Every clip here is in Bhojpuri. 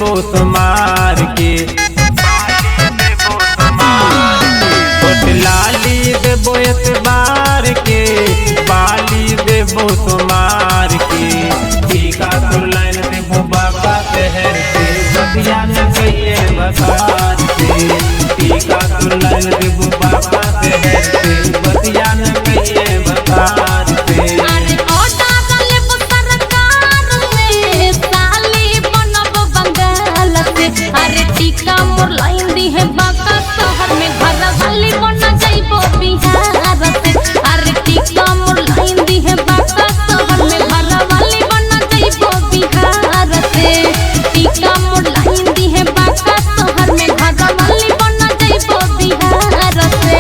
देबो समार के, होठ लाली देबो एतबार के, बाली देबो समार के। टीका तो लाइन देबो बाबा शहर से, बतिया न कहिए बसार से। टीका तो लाइन देबो बाबा शहर से, बतिया न कहिए बसार से। अरे टीका मोर लाइन दी है बाका शहर में, घर वाली बना जाइबो बिहार से। अरे टीका मोर लाइन दी है बाका शहर में, घर वाली बना जाइबो बिहार से। टीका मोर लाइन दी है बाका शहर में, घर वाली बना जाइबो बिहार से।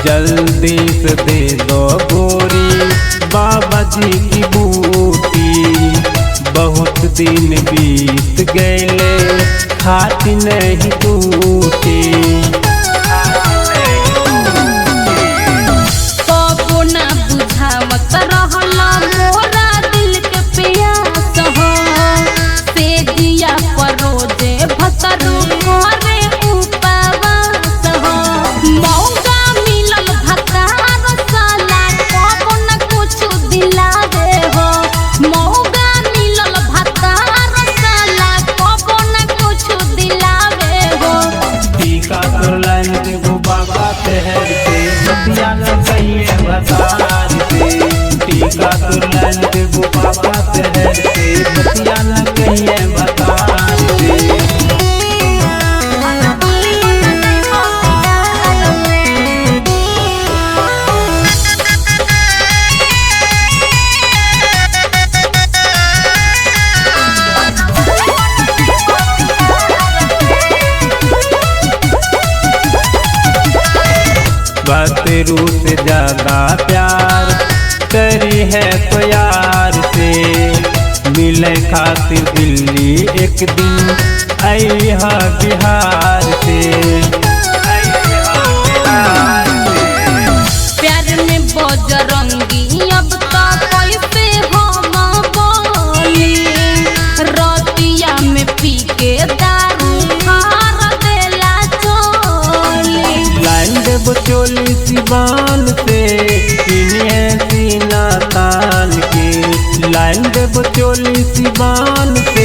जल्दी से दे दो गोरी बाबा जी की बूटी, बहुत दिन बीत गए खाती नहीं टूटी। कबो ना बुझावत रहला मोरा दिल के प्यास हो, से जिया परोजे भतरू करे उपवास हो। मौका मिलल भतार साला, कबो ना कुछ दिला दे हो। मौका मिलल भतार साला, कबो ना कुछ दिलावे हो। टीका तो लाइन देबो बाबा शहर से, बतिया न कहिए बसार से। टीका तो लाइन देबो बाबा शहर से, बतिया न कहिए बसार से। बतरू से ज्यादा प्यार करी है तो यार से, मिले खातिर दिल्ली एक दिन अइहा बिहार से। प्यार में बजरंगी अब तो कैसे हम बोली, रतिया में पी के दारू मार देला चोली। लाइन देबो चोली सिवान से, इन्हें सीना तान के। लाइन देबो चोली सिवान से,